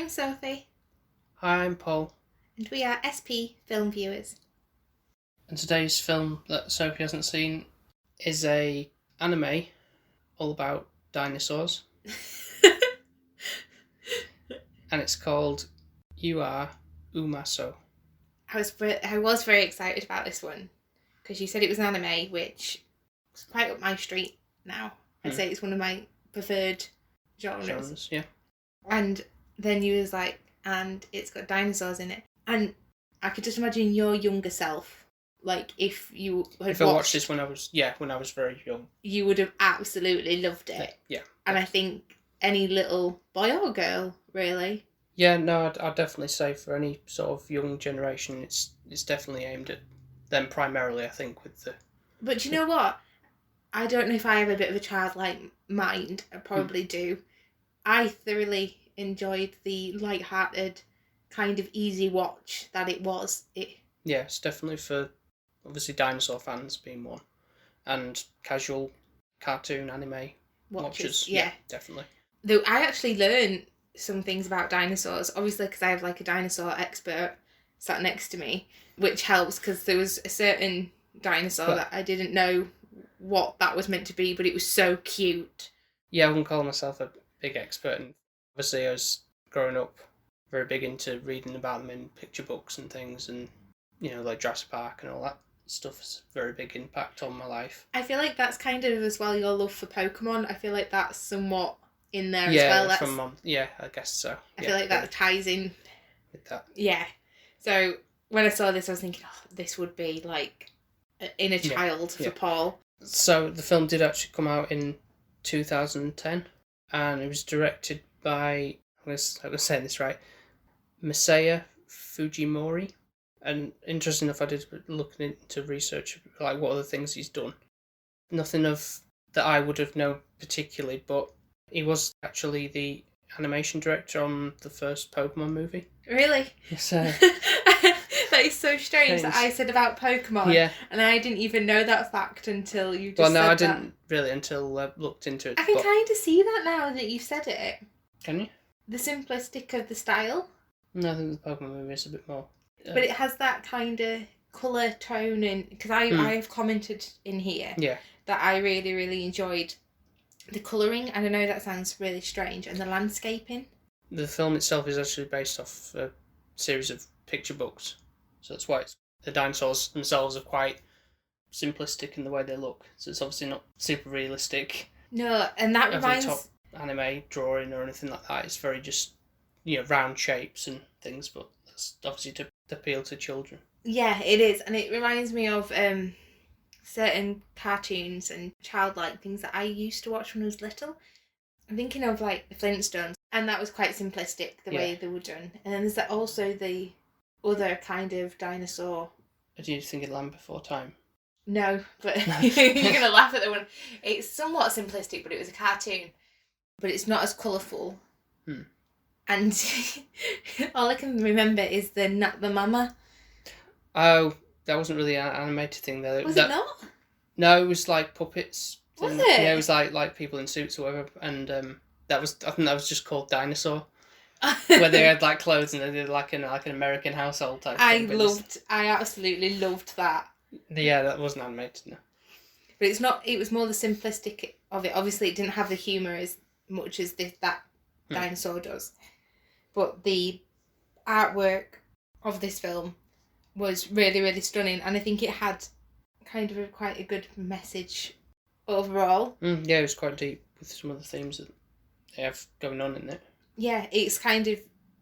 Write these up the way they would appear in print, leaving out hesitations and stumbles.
I'm Sophie. Hi, I'm Paul. And we are SP Film Viewers. And today's film that Sophie hasn't seen is a anime all about dinosaurs. And it's called Are Umasou. I was very excited about this one because you said it was an anime, which is quite up my street now. I'd say it's one of my preferred genres. Yeah. And then you was like, and it's got dinosaurs in it. And I could just imagine your younger self, like if I watched this when I was very young, you would have absolutely loved it. Yeah. And I think any little boy or girl, really. Yeah, no, I'd definitely say for any sort of young generation, it's definitely aimed at them primarily, I think, with the... But you know what? I don't know if I have a bit of a childlike mind. I probably do. I thoroughly enjoyed the light-hearted, kind of easy watch that it was. Yeah, it's definitely for, obviously, dinosaur fans being one. And casual cartoon anime watchers. Yeah, definitely. Though I actually learned some things about dinosaurs, obviously because I have like a dinosaur expert sat next to me, which helps because there was a certain dinosaur that I didn't know what that was meant to be, but it was so cute. Yeah, I wouldn't call myself a big expert, and obviously I was growing up very big into reading about them in picture books and things, and like Jurassic Park and all that stuff has a very big impact on my life. I feel like that's kind of as well your love for Pokemon. I feel like that's somewhat in there as well. I guess so. I feel like that ties in with that. Yeah. So when I saw this, I was thinking, this would be like an inner child for Paul. So the film did actually come out in 2010, and it was directed by, I'm saying this right, Masaya Fujimori. And interesting enough, I did look into research, like what other things he's done. Nothing of that I would have known particularly, but he was actually the animation director on the first Pokemon movie. Really? So that is so strange that I said about Pokemon. Yeah. And I didn't even know that fact until you just said that. Well, no, I didn't really until I looked into it. I can kind of see that now that you've said it. Can you? The simplistic of the style. No, I think the Pokemon movie is a bit more... But it has that kind of colour tone, and because I have commented in here that I really, really enjoyed the colouring, and I know that sounds really strange, and the landscaping. The film itself is actually based off a series of picture books, so that's why the dinosaurs themselves are quite simplistic in the way they look, so it's obviously not super realistic. No, and that reminds... top anime drawing or anything like that. It's very just, round shapes and things, but that's obviously to appeal to children. Yeah, it is, and it reminds me of certain cartoons and childlike things that I used to watch when I was little. I'm thinking of like the Flintstones, and that was quite simplistic the way they were done. And then there's also the other kind of dinosaur. Did you think of Land Before Time? No, but you're gonna laugh at the one. It's somewhat simplistic, but it was a cartoon, but it's not as colourful. And all I can remember is the mama. Oh, that wasn't really an animated thing though. Was it not? No, it was like puppets. Was it? Yeah, it was like people in suits or whatever, and I think that was just called Dinosaur. Where they had like clothes and they did like an American household type thing. I absolutely loved that. Yeah, that wasn't animated, no. But it's not. It was more the simplistic of it. Obviously, it didn't have the humour as much as that dinosaur does. But the artwork of this film was really, really stunning, and I think it had kind of quite a good message overall. Yeah, it was quite deep with some of the themes that they have going on in it. Yeah, it's kind of,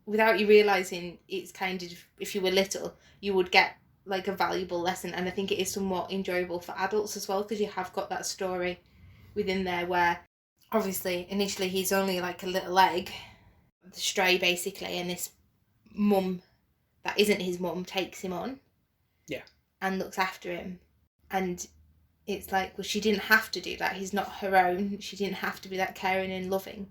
without you realising, it's kind of, if you were little, you would get like a valuable lesson, and I think it is somewhat enjoyable for adults as well, because you have got that story within there where, obviously, initially he's only like a little egg, the stray basically, and this mum that isn't his mum takes him on and looks after him, and it's like, well, she didn't have to do that, he's not her own, she didn't have to be that caring and loving,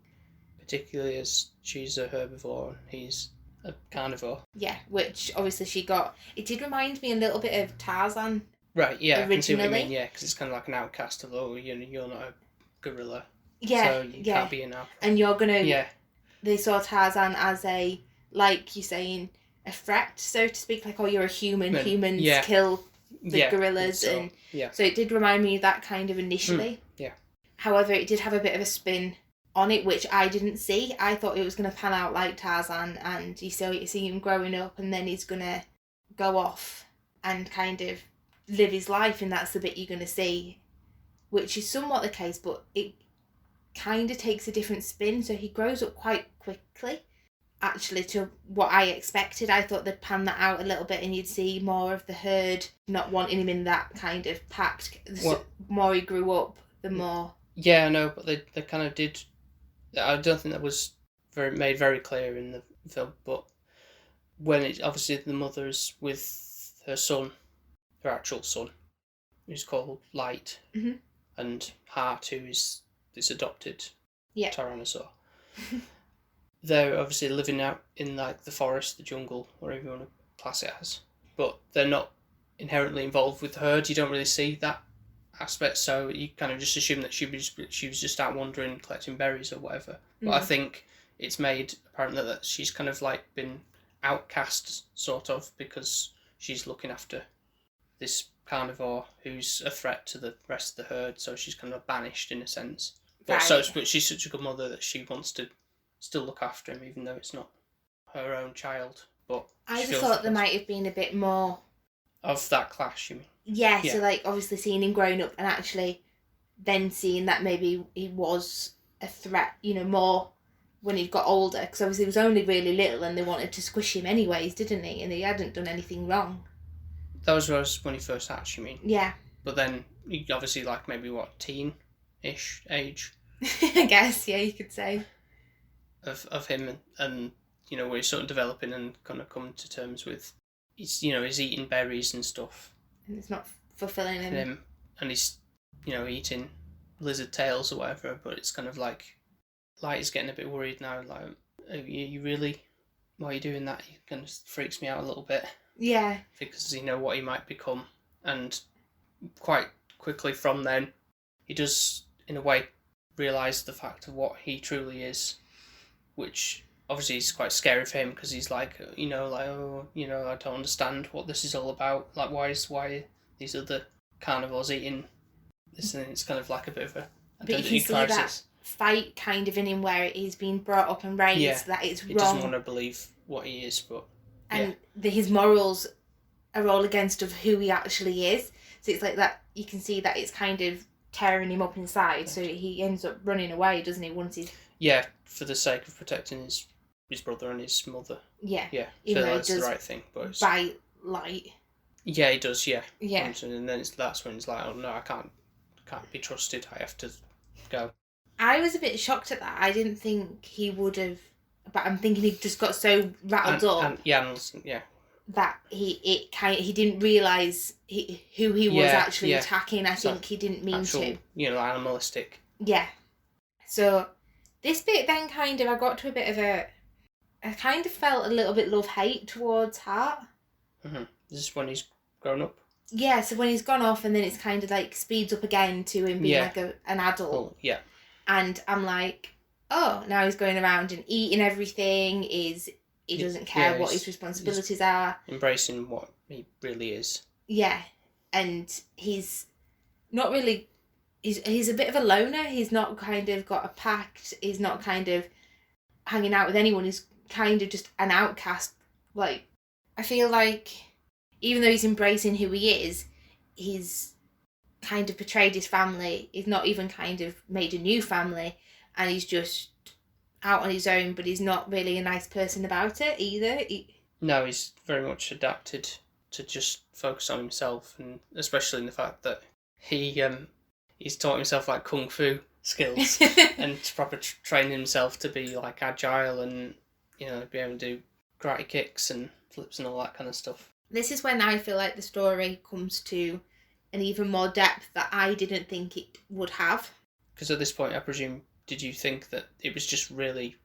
particularly as she's a herbivore and he's a carnivore. Yeah, which obviously she got. It did remind me a little bit of Tarzan. Right, yeah, originally. I can see what you mean, yeah, because it's kind of like an outcast of, you're not a gorilla. Yeah, so you can't be an alpha. And you're going to they saw Tarzan as a, like you're saying, a threat, so to speak, like, oh, you're a human, humans kill the gorillas, so it did remind me of that kind of initially. However, it did have a bit of a spin on it, which I didn't see. I thought it was going to pan out like Tarzan, and you see him growing up, and then he's going to go off and kind of live his life, and that's the bit you're going to see, which is somewhat the case, but it kind of takes a different spin. So he grows up quite quickly, actually, to what I expected. I thought they'd pan that out a little bit and you'd see more of the herd not wanting him in that kind of pact. The more he grew up, the more... Yeah, I know, but they kind of did... I don't think that was made very clear in the film, but when it obviously the mother's with her son, her actual son, who's called Light, and Heart, who is this adopted Tyrannosaur. They're obviously living out in like the forest, the jungle, whatever you want to class it as, but they're not inherently involved with the herd. You don't really see that aspect, so you kind of just assume that she was just out wandering, collecting berries or whatever. But I think it's made apparent that she's kind of like been outcast, sort of, because she's looking after this carnivore who's a threat to the rest of the herd, so she's kind of banished in a sense. But but she's such a good mother that she wants to still look after him, even though it's not her own child. But I just thought there might have been a bit more of that clash, you mean? Yeah, so like obviously seeing him growing up and actually then seeing that maybe he was a threat, you know, more when he got older, because obviously he was only really little and they wanted to squish him anyways, didn't he? And he hadn't done anything wrong. That was when he first hatched, you mean? Yeah. But then he obviously like maybe what, teen-ish age? I guess, yeah, you could say. Of him and you know, where he's sort of developing and kind of coming to terms with he's eating berries and stuff. And it's not fulfilling him. And he's, eating lizard tails or whatever, but it's kind of like he's getting a bit worried now, like, you really, why are you doing that? It kind of freaks me out a little bit. Yeah. Because what he might become. And quite quickly from then, he does, in a way, realise the fact of what he truly is, which obviously is quite scary for him, because he's like, I don't understand what this is all about. Like, why these other carnivores eating this? And it's kind of like a bit of a identity crisis. But you can see that fight kind of in him where he's been brought up and raised that it's wrong. He doesn't want to believe what he is, but... And his morals are all against of who he actually is. So it's like that, you can see that it's kind of tearing him up inside, so he ends up running away, doesn't he, once he's... Yeah, for the sake of protecting his brother and his mother. Yeah. Yeah, so that's the right thing. But by Light. Yeah, he does, yeah. Yeah. And then that's when it's like, oh no, I can't be trusted, I have to go. I was a bit shocked at that. I didn't think he would have, but I'm thinking he just got so rattled up. That he didn't realise who he was actually attacking. I think he didn't mean to. Animalistic. Yeah. So this bit then I got to a bit of I kind of felt a little bit love-hate towards Hart. Mm-hmm. Is this when he's grown up? Yeah, so when he's gone off and then it's kind of like speeds up again to him being like an adult. Oh, yeah. And I'm like, oh, now he's going around and eating everything. He doesn't care what his responsibilities are. Embracing what he really is. Yeah. And he's not really... He's a bit of a loner. He's not kind of got a pact. He's not kind of hanging out with anyone. He's kind of just an outcast. Like, I feel like even though he's embracing who he is, he's kind of betrayed his family. He's not even kind of made a new family, and he's just out on his own, but he's not really a nice person about it either. No, he's very much adapted to just focus on himself, and especially in the fact that he's taught himself like kung fu skills and proper training himself to be like agile and be able to do karate kicks and flips and all that kind of stuff. This is when I feel like the story comes to an even more depth that I didn't think it would have. Because at this point, I presume, did you think that it was just really...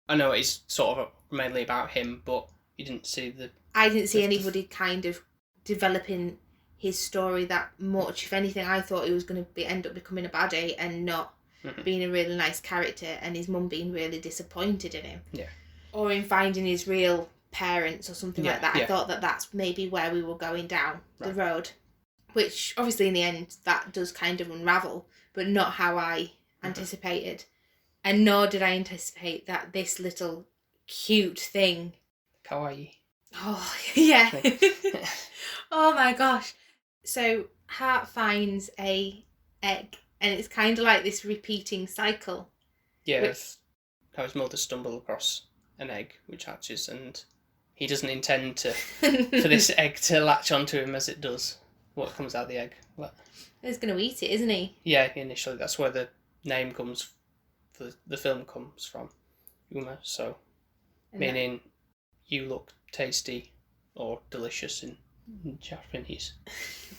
I know it's sort of mainly about him, but you didn't see I didn't see anybody kind of developing his story that much. If anything, I thought he was going to end up becoming a baddie and not being a really nice character and his mum being really disappointed in him. Yeah. Or in finding his real parents or something like that. I thought that that's maybe where we were going down the road. Which, obviously, in the end, that does kind of unravel, but not how I anticipated. And nor did I anticipate that this little cute thing... Kawaii. Oh, yeah. Oh, my gosh. So, Hart finds a egg, and it's kind of like this repeating cycle. Yeah, how his mother stumbled across an egg which hatches, and he doesn't intend for this egg to latch onto him as it does. What comes out of the egg? What? He's going to eat it, isn't he? Yeah, initially that's where the name comes, the film comes from. Umasou, meaning you look tasty or delicious in Japanese.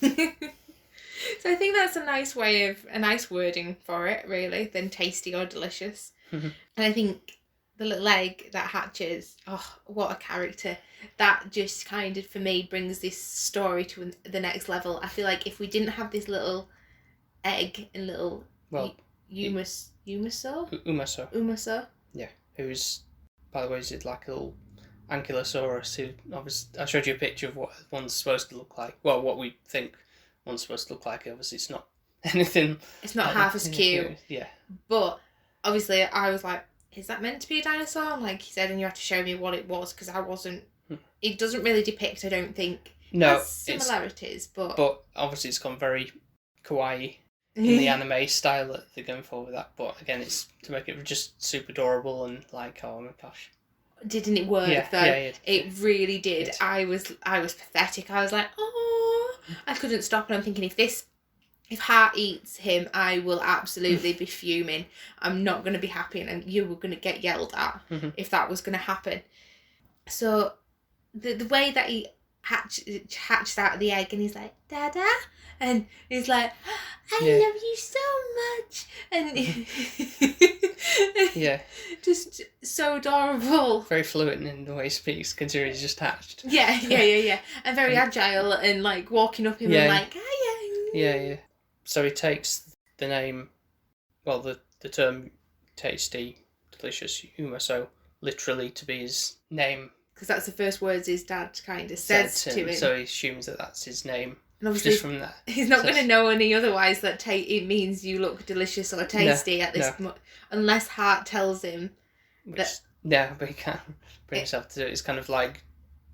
So I think that's a nice wording for it, really, than tasty or delicious. And I think the little egg that hatches, oh, what a character. That just kind of, for me, brings this story to the next level. I feel like if we didn't have this little egg and little Umasou. Yeah, who's, by the way, is it like a little ankylosaurus who, obviously, I showed you a picture of what one's supposed to look like. Well, what we think one's supposed to look like. Obviously, it's not anything. It's not half as cute. Yeah. But, obviously, I was like, is that meant to be a dinosaur? Like he said, and you had to show me what it was, because I wasn't... It doesn't really depict, I don't think, similarities, but obviously it's gone very kawaii in the anime style that they're going for with that. But again, it's to make it just super adorable and like, oh my gosh. Didn't it work though? Yeah, it really did. I was pathetic. I was like, oh, I couldn't stop, and I'm thinking, if Hart eats him, I will absolutely be fuming. I'm not going to be happy, and you were going to get yelled at if that was going to happen. So the way that he hatches out of the egg, and he's like, Dada, and he's like, I love you so much, and just so adorable. Very fluent in the way he speaks, considering he's just hatched. Yeah, and very agile, and like walking up him and like, hiya. Yeah. So he takes the name, well, the term tasty, delicious, Umasou, literally to be his name. Because that's the first words his dad kind of says to him. So he assumes that that's his name. And obviously, just from that. He's not going to know any otherwise that it means you look delicious or tasty at this unless Hart tells him that... Yeah, but he can't bring himself to do it. It's kind of like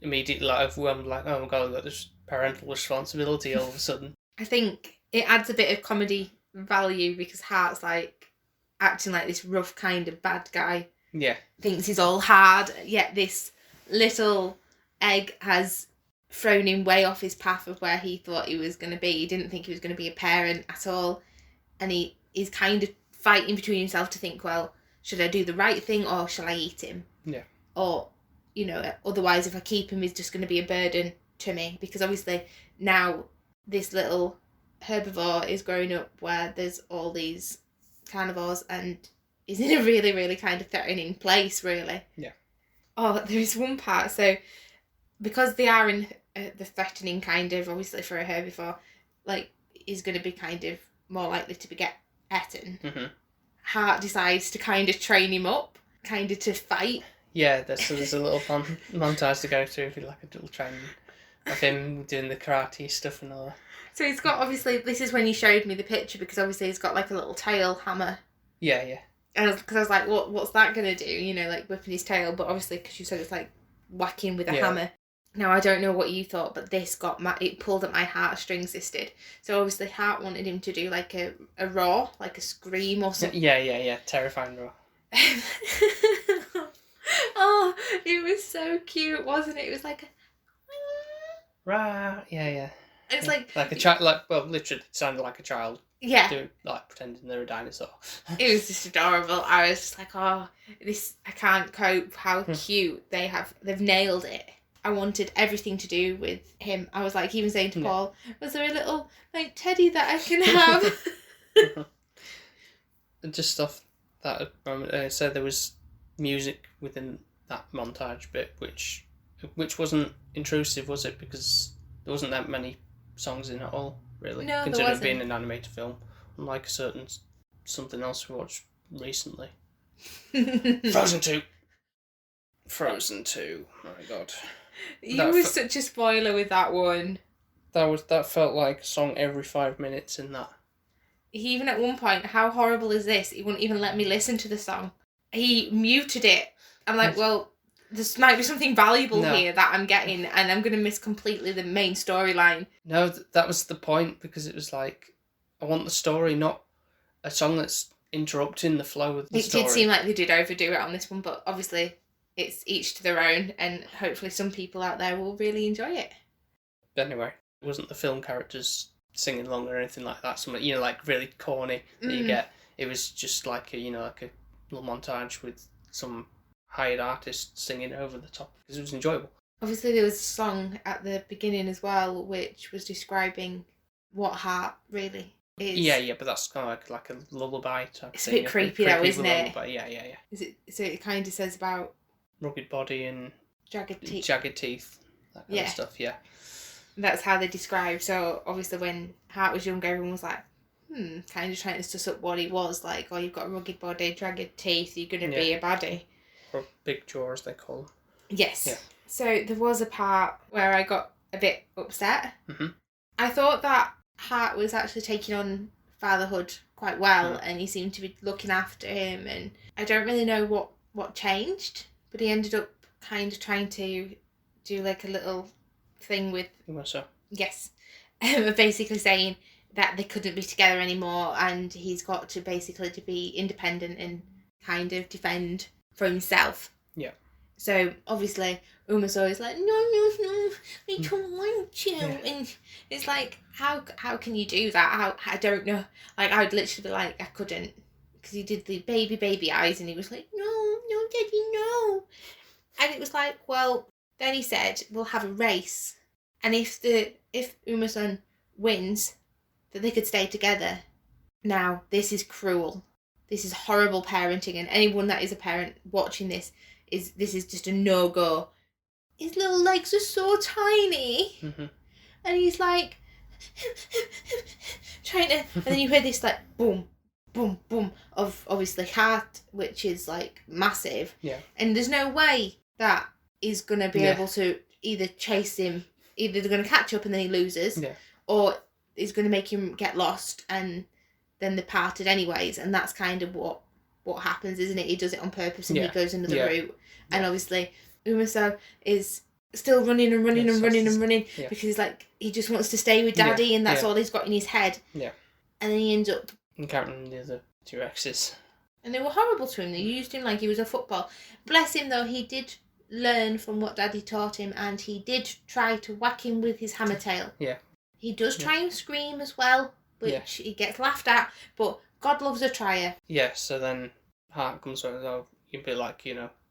immediately like overwhelmed, like, oh my god, I've got this parental responsibility all of a sudden. I think it adds a bit of comedy value because Hart's like acting like this rough kind of bad guy. Yeah. Thinks he's all hard, yet this little egg has thrown him way off his path of where he thought he was going to be. He didn't think he was going to be a parent at all. And he's kind of fighting between himself to think, well, should I do the right thing or shall I eat him? Yeah. Or, otherwise if I keep him, he's just going to be a burden to me. Because obviously now this little herbivore is growing up where there's all these carnivores and is in a really, really kind of threatening place, really. Yeah. Oh, there is one part. So, because they are in the threatening kind of, obviously for a herbivore, like, is going to be kind of more likely to get eaten. Mm-hmm. Hart decides to kind of train him up, kind of to fight. Yeah, there's a little montage to go through, like a little training of him doing the karate stuff and all that. So he's got, obviously, this is when you showed me the picture, because obviously he's got like a little tail hammer. Yeah. And because I was like, what's that going to do? Like whipping his tail. But obviously, because you said it's like whacking with a hammer. Now, I don't know what you thought, but this it pulled at my heartstrings, this did. So obviously, Hart wanted him to do like a roar, like a scream or something. Yeah. Terrifying roar. Oh, it was so cute, wasn't it? It was like a... Rah. Yeah. It's like a child, literally, it sounded like a child. Yeah. Doing, pretending they're a dinosaur. It was just adorable. I was just like, I can't cope how cute they've nailed it. I wanted everything to do with him. I was like, even saying to Paul, was there a little, like, teddy that I can have? Just off that moment, I said there was music within that montage bit, which wasn't intrusive, was it? Because there wasn't that many songs in it all, really. No, considering it being an animated film, unlike a certain something else we watched recently. Frozen 2. Frozen 2. Oh my god. You were such a spoiler with that one. That felt like a song every 5 minutes in that. He even at one point, how horrible is this? He wouldn't even let me listen to the song. He muted it. I'm like, well, this might be something valuable here that I'm getting, and I'm going to miss completely the main storyline. No, that was the point, because it was like, I want the story, not a song that's interrupting the flow of the story. It did seem like they did overdo it on this one, but obviously it's each to their own, and hopefully some people out there will really enjoy it. But anyway, it wasn't the film characters singing along or anything like that. Something, like really corny that you get. It was just like a little montage with some hired artist singing over the top, because it was enjoyable. Obviously there was a song at the beginning as well, which was describing what heart really is. Yeah, but that's kind of like a lullaby type it's thing. It's a bit creepy though, isn't it? Lullaby. Yeah. Is it? So it kind of says about rugged body and jagged teeth. That kind of stuff. Yeah. That's how they describe. So obviously when Hart was younger, everyone was like, kind of trying to suss up what he was like. Oh, you've got a rugged body, jagged teeth, you're going to be a baddie. Or big jaws, they call them. Yes. Yeah. So there was a part where I got a bit upset. Mm-hmm. I thought that Hart was actually taking on fatherhood quite well, and he seemed to be looking after him, and I don't really know what changed, but he ended up kind of trying to do like a little thing with... Umasou. Yes. Basically saying that they couldn't be together anymore, and he's got to basically to be independent and kind of defend for himself. Yeah. So obviously Umasou is like, no, I don't want you. Yeah. And it's like, how can you do that? I don't know. Like, I would literally be like, I couldn't, because he did the baby eyes, and he was like, no, daddy, no. And it was like, well, then he said, we'll have a race, and if Umasou wins, that they could stay together. Now, this is cruel. This is horrible parenting, and anyone that is a parent watching this is just a no-go. His little legs are so tiny. Mm-hmm. And he's like trying to, and then you hear this like boom, boom, boom of obviously heart, which is like massive. Yeah. And there's no way that he's going to be able to either chase him, either they're going to catch up and then he loses, or he's going to make him get lost and then they parted anyways. And that's kind of what happens, isn't it? He does it on purpose and he goes another route. And obviously Umasou is still running and running because he's like, he just wants to stay with daddy and that's all he's got in his head. Yeah. And then he ends up encountering the other two exes. And they were horrible to him. They used him like he was a football. Bless him though, he did learn from what daddy taught him, and he did try to whack him with his hammer tail. Yeah. He does try and scream as well, which he gets laughed at, but God loves a trier. Yeah, so then Hart comes over, oh, you'd be like,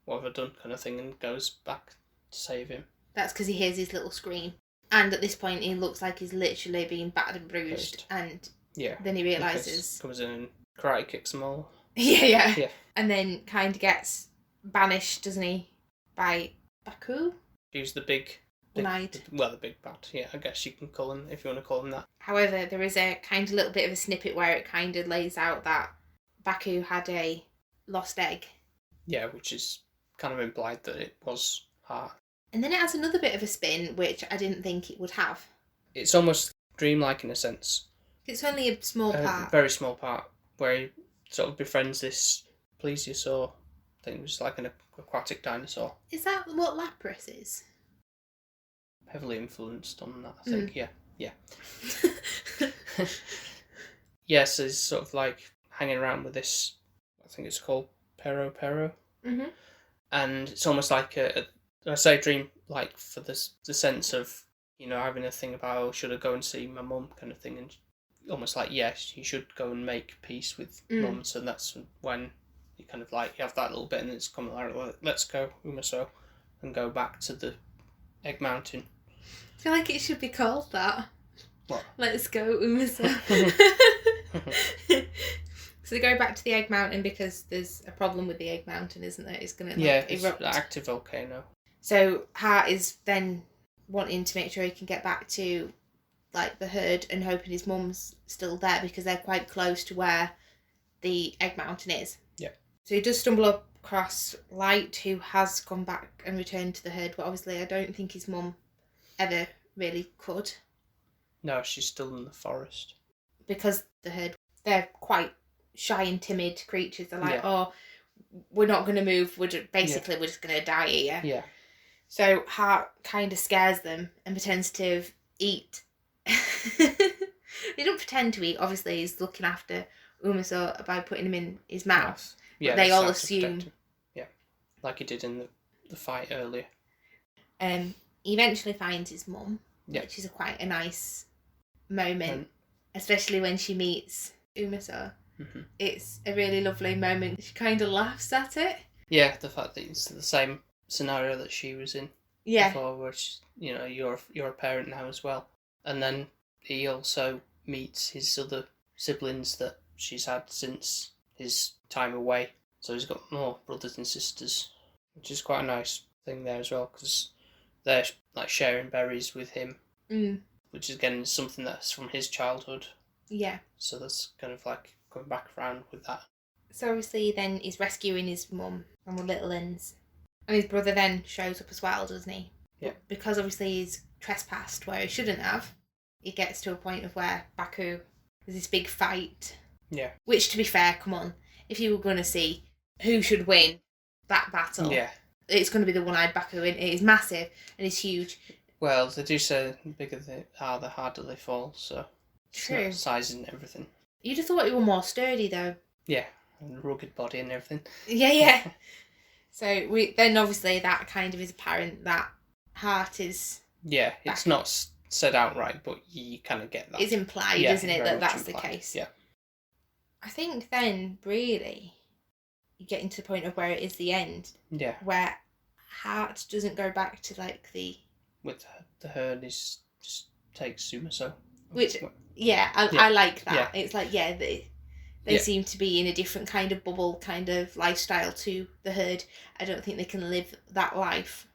what have I done kind of thing, and goes back to save him. That's because he hears his little scream. And at this point he looks like he's literally being battered and bruised. And then he realises... comes in and karate kicks them all. Yeah. And then kind of gets banished, doesn't he, by Baku? He's the big... the big bad. Yeah, I guess you can call him, if you want to call him that. However, there is a kind of little bit of a snippet where it kind of lays out that Baku had a lost egg. Yeah, which is kind of implied that it was Hart. And then it has another bit of a spin, which I didn't think it would have. It's almost dreamlike in a sense. It's only a small part. A very small part, where he sort of befriends this plesiosaur. I think it was like an aquatic dinosaur. Is that what Lapras is? Heavily influenced on that, I think. Yeah. Yes, he's sort of like hanging around with this, I think it's called Pero. Mm-hmm. And it's almost like I say dream, like for the sense of, having a thing about, oh, should I go and see my mum kind of thing, and almost like, yes, you should go and make peace with mum. So that's when you kind of like, you have that little bit, and it's coming like, let's go, Umasou, and go back to the Egg Mountain. I feel like it should be called that. What? Let's go, Umasou. So they go back to the Egg Mountain because there's a problem with the Egg Mountain, isn't there? It's going to erupt. It's an active volcano. So Hart is then wanting to make sure he can get back to like the herd and hoping his mum's still there because they're quite close to where the Egg Mountain is. Yeah. So he does stumble across Light, who has gone back and returned to the herd, but obviously I don't think his mum ever really could. No, she's still in the forest. Because the herd, they're quite shy and timid creatures. They're like, oh, we're not going to move. We're just going to die here. Yeah. So Hart kind of scares them and pretends to eat. He don't pretend to eat. Obviously, he's looking after Umasou by putting him in his mouth. Yeah, they all assume. Yeah, like he did in the fight earlier. He eventually finds his mum, yeah. which is quite a nice moment, especially when she meets Umasou. Mm-hmm. It's a really lovely moment. She kind of laughs at it. Yeah, the fact that it's the same scenario that she was in before, where you're a parent now as well. And then he also meets his other siblings that she's had since his time away. So he's got more brothers and sisters, which is quite a nice thing there as well, because they're like sharing berries with him, which is again something that's from his childhood. Yeah. So that's kind of like going back around with that. So obviously then he's rescuing his mum from the little ends. And his brother then shows up as well, doesn't he? Yeah. Because obviously he's trespassed where he shouldn't have. He gets to a point of where Baku, there's this big fight. Yeah. Which, to be fair, come on, if you were going to see who should win that battle, it's going to be the one-eyed Baku. It is massive and it's huge. Well, they do say the bigger they are, the harder they fall, so true. Size and everything. You'd have thought he were more sturdy, though. Yeah, and rugged body and everything. Yeah. So then obviously that kind of is apparent that Hart is... Yeah, it's not said outright, but you kind of get that. It's implied, isn't it, that that's implied. The case? Yeah. I think then, really, you get into the point of where it is the end. Yeah. Where Hart doesn't go back to, like, the... With the herd, is just takes Umasou. Which, I like that. Yeah. It's like, they seem to be in a different kind of bubble, kind of lifestyle to the herd. I don't think they can live that life.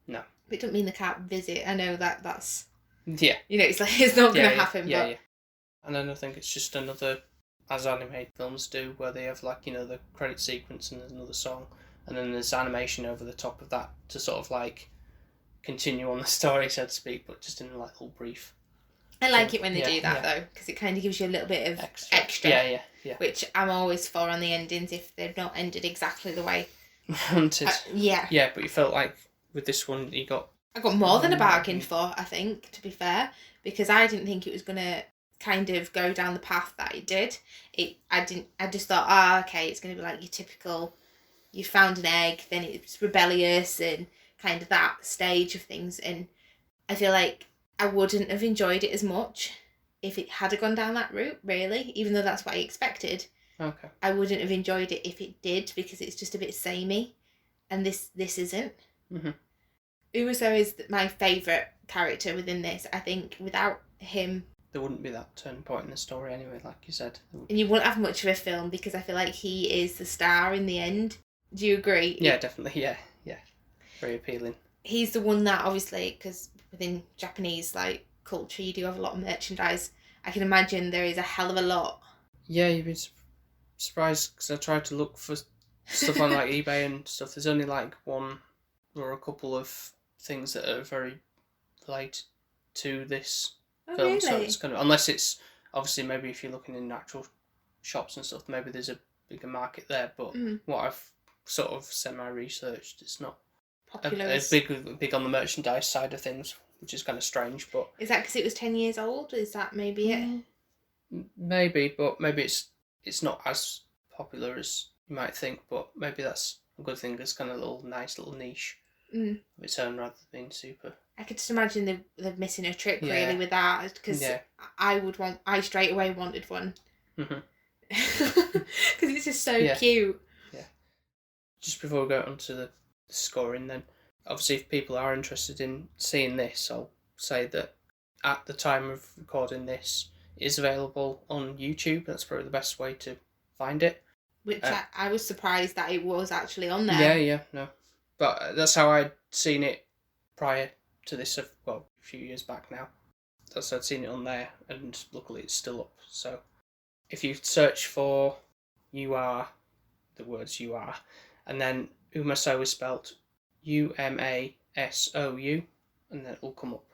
No. But it doesn't mean they can't visit. I know that's... Yeah. It's like, it's not going to happen. Yeah. And then I think it's just another, as animated films do, where they have, like, the credit sequence and there's another song, and then there's animation over the top of that to sort of, like, continue on the story, so to speak, but just in, like, a little brief. I like it when they do that, though, because it kind of gives you a little bit of extra. Yeah. Which I'm always for on the endings if they've not ended exactly the way wanted. Yeah, but you felt like with this one I got more than a bargain for, I think, to be fair, because I didn't think it was going to kind of go down the path that it did. I just thought, okay, it's going to be like your typical, you found an egg, then it's rebellious and kind of that stage of things, and I feel like I wouldn't have enjoyed it as much if it had gone down that route, really, even though that's what I expected. Okay. I wouldn't have enjoyed it if it did, because it's just a bit samey, and this isn't. Mm-hmm. Umasou is my favourite character within this. I think without him... There wouldn't be that turning point in the story anyway, like you said. And you wouldn't have much of a film, because I feel like he is the star in the end. Do you agree? Yeah, definitely, yeah. Very appealing. He's the one that, obviously, because within Japanese, like, culture, you do have a lot of merchandise. I can imagine there is a hell of a lot. Yeah, you'd be surprised, because I tried to look for stuff on like eBay and stuff. There's only like one or a couple of things that are very related to this film. Really? So it's kind of, unless it's obviously maybe if you're looking in actual shops and stuff, maybe there's a bigger market there. But what I've sort of semi-researched, it's not popular. It's big on the merchandise side of things, which is kind of strange. But is that because it was 10 years old? Is that maybe it? Maybe, but maybe it's not as popular as you might think. But maybe that's a good thing. It's kind of a nice little niche of its own, rather than being super. I could just imagine they're missing a trick really with that, because I straight away wanted one. Because it's just so cute. Yeah. Just before we go on to the scoring, then obviously if people are interested in seeing this, I'll say that at the time of recording this, it is available on YouTube. That's probably the best way to find it. Which I was surprised that it was actually on there. No. But that's how I'd seen it prior to this, a few years back now. I'd seen it on there, and luckily it's still up. So if you search for you are, the words you are, and then Umasou is spelt Umasou, and then it will come up.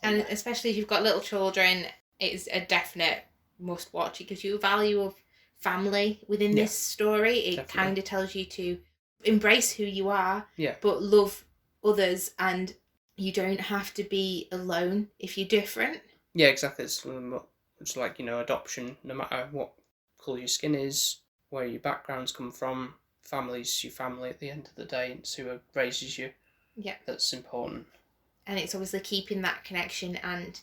And especially if you've got little children, it's a definite must watch. It gives you a value of family within this story. It kind of tells you to embrace who you are, but love others, and you don't have to be alone if you're different. Yeah, exactly. It's like, adoption, no matter what colour your skin is, where your backgrounds come from, family's your family at the end of the day, and it's who raises you. Yeah. That's important. And it's obviously keeping that connection and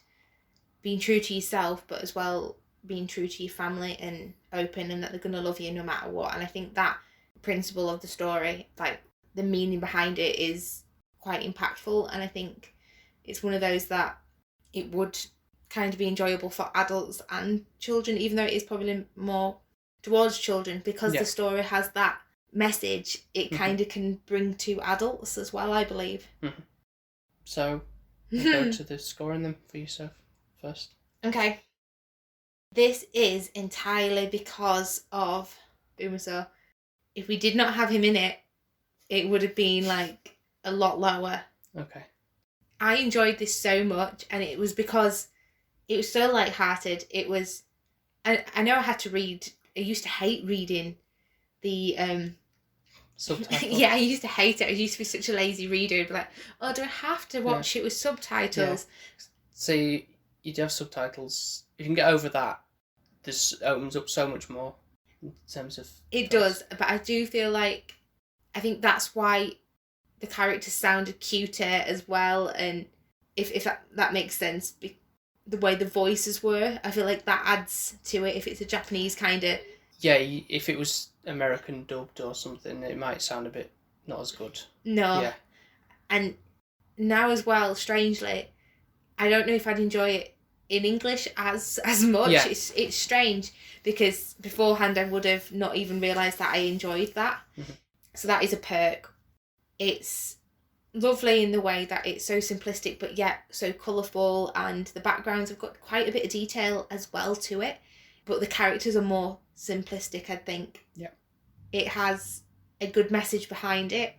being true to yourself, but as well being true to your family and open, and that they're going to love you no matter what. And I think that principle of the story, like the meaning behind it, is quite impactful. And I think it's one of those that it would kind of be enjoyable for adults and children, even though it is probably more towards children, because the story has that message. It kind of can bring to adults as well, I believe. So, go to the scoring them for yourself first. Okay. This is entirely because of Umasou. If we did not have him in it, it would have been like a lot lower. Okay. I enjoyed this so much, and it was because it was so light-hearted. It was... I know I had to read... I used to hate reading the... subtitles. Yeah, I used to hate it. I used to be such a lazy reader. I'd be like, oh, do I have to watch it with subtitles? Yeah. See, you do have subtitles. If you can get over that, this opens up so much more in terms of... It does, but I do feel like... I think that's why the characters sounded cuter as well, and if that makes sense, the way the voices were, I feel like that adds to it. If it's a Japanese kind of... Yeah, if it was American dubbed or something, it might sound a bit not as good. No. Yeah. And now as well, strangely, I don't know if I'd enjoy it in English as much. Yeah. It's strange, because beforehand I would have not even realised that I enjoyed that. Mm-hmm. So that is a perk. It's lovely in the way that it's so simplistic but yet so colourful, and the backgrounds have got quite a bit of detail as well to it, but the characters are more simplistic, I think. Yeah. It has a good message behind it.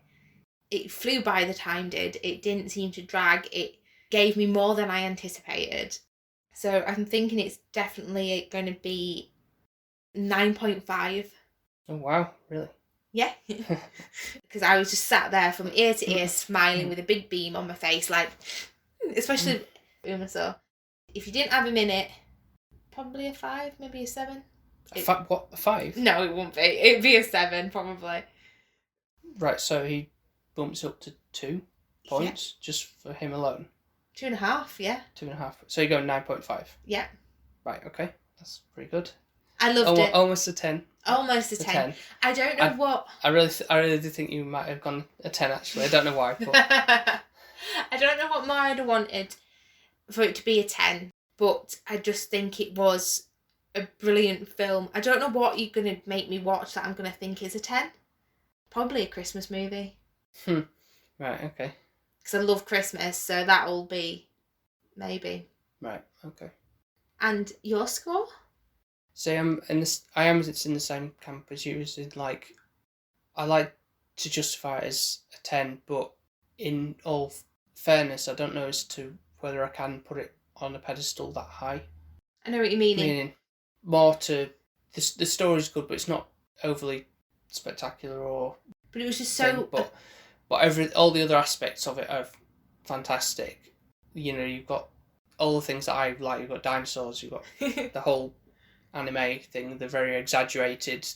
It flew by, the time did. It didn't seem to drag. It gave me more than I anticipated. So I'm thinking it's definitely going to be 9.5. Oh, wow, really? Yeah. Because I was just sat there from ear to ear smiling with a big beam on my face, like, especially Umasou. If you didn't have him in it, probably a 5, maybe a 7. What, a 5? No, it won't be. It'd be a 7, probably. Right, so he bumps up to 2 points just for him alone. 2.5, yeah. 2.5. So you're going 9.5. Yeah. Right, okay. That's pretty good. I loved it. Almost a 10. Almost a 10. I don't know what... I really do think you might have gone a 10, actually. I don't know why, but... I don't know what more I'd have wanted for it to be a 10, but I just think it was a brilliant film. I don't know what you're going to make me watch that I'm going to think is a 10. Probably a Christmas movie. Right, okay. Because I love Christmas, so that'll be maybe. Right, okay. And your score? So it's in the same camp as you. Like, I like to justify it as a 10, but in all fairness, I don't know as to whether I can put it on a pedestal that high. I know what you mean. Meaning, more to the story's good, but it's not overly spectacular or. But it was just so. But all the other aspects of it are fantastic. You've got all the things that I like. You've got dinosaurs. You've got the whole anime thing. The very exaggerated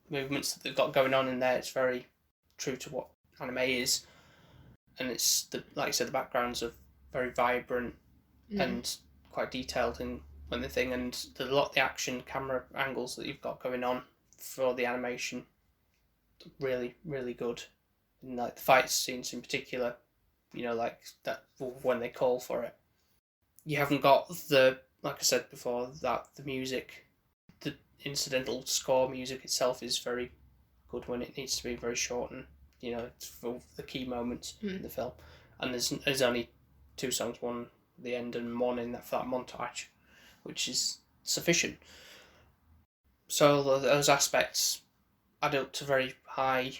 movements that they've got going on in there. It's very true to what anime is, and it's like I said, the backgrounds are very vibrant and quite detailed in when the thing, and a lot of the action camera angles that you've got going on for the animation, really, really good. And like the fight scenes in particular, like that when they call for it. You haven't got like I said before, that the music, the incidental score music itself is very good when it needs to be, very short and, it's for the key moments in the film. And there's only 2 songs, one at the end and one in for that montage, which is sufficient. So those aspects adult to very high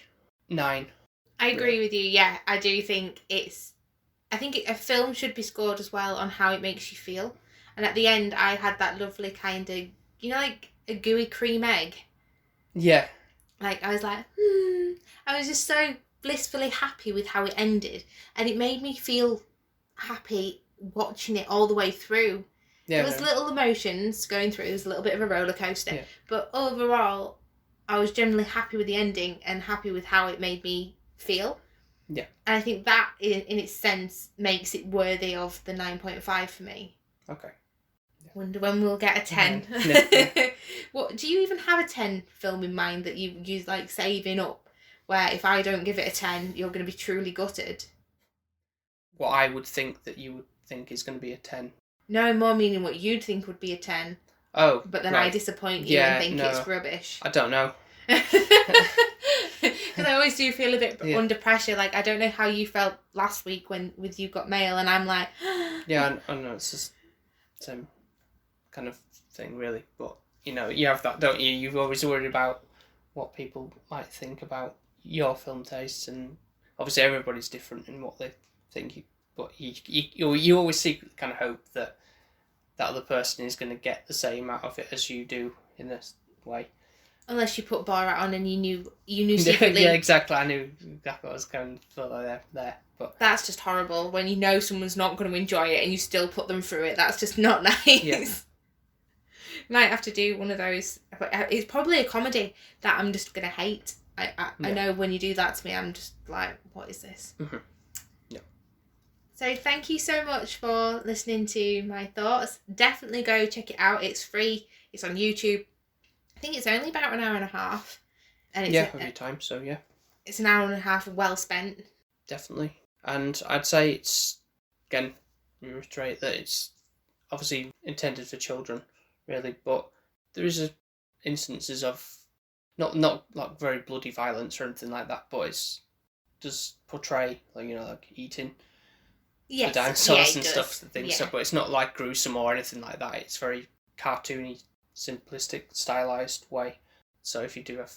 9. I agree with you. Yeah, I do think I think a film should be scored as well on how it makes you feel. And at the end, I had that lovely kind of, like a gooey cream egg. Yeah. Like, I was like, I was just so blissfully happy with how it ended. And it made me feel happy watching it all the way through. Yeah, there was little emotions going through. There was a little bit of a roller coaster. Yeah. But overall, I was generally happy with the ending and happy with how it made me feel. Yeah. And I think that, in its sense, makes it worthy of the 9.5 for me. Okay. Yeah. Wonder when we'll get a 10. Yeah. What, do you even have a 10 film in mind that you like saving up, where if I don't give it a 10, you're going to be truly gutted? What I would think that you would think is going to be a 10. No, more meaning what you'd think would be a 10. Oh, but then right. I disappoint you and think it's rubbish. I don't know. Because I always do feel a bit under pressure. Like, I don't know how you felt last week with You Got Mail, and I'm like... Yeah, I know, it's just the same kind of thing, really. But, you have that, don't you? You've always worried about what people might think about your film tastes, and obviously everybody's different in what they think. But you always secretly kind of hope that that other person is going to get the same out of it as you do in this way. Unless you put Borat on and you knew secretly. Yeah, exactly. I knew exactly what I was going for there. But that's just horrible when you know someone's not going to enjoy it and you still put them through it. That's just not nice. Yeah. Might have to do one of those. It's probably a comedy that I'm just going to hate. I know when you do that to me, I'm just like, what is this? Mm-hmm. Yeah. So thank you so much for listening to my thoughts. Definitely go check it out. It's free. It's on YouTube. I think it's only about an hour and a half. And it's of your time, so yeah. It's an hour and a half well spent. Definitely. And I'd say it's, again, reiterate that it's obviously intended for children, really, but there is instances of not like very bloody violence or anything like that, but it does portray like eating the dinosaurs and stuff, but it's not like gruesome or anything like that. It's very cartoony, simplistic, stylized way. So if you do have,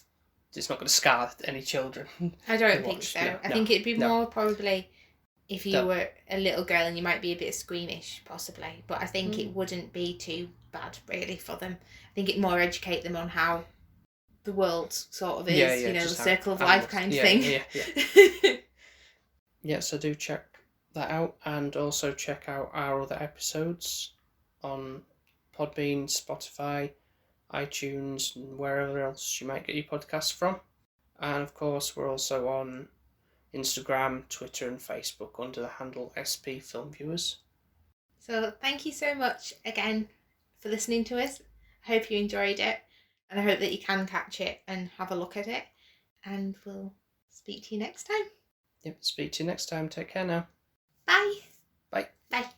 it's not going to scar any children. I don't think so. Yeah, I think it'd be more probably if you were a little girl and you might be a bit squeamish, possibly. But I think it wouldn't be too bad, really, for them. I think it'd more educate them on how the world sort of is, the circle of life kind of thing. Yeah. Yeah, so do check that out, and also check out our other episodes on Podbean, Spotify, iTunes, and wherever else you might get your podcasts from. And of course, we're also on Instagram, Twitter, and Facebook under the handle SP Film Viewers. So thank you so much again for listening to us. I hope you enjoyed it, and I hope that you can catch it and have a look at it. And we'll speak to you next time. Yep, speak to you next time. Take care now. Bye. Bye. Bye.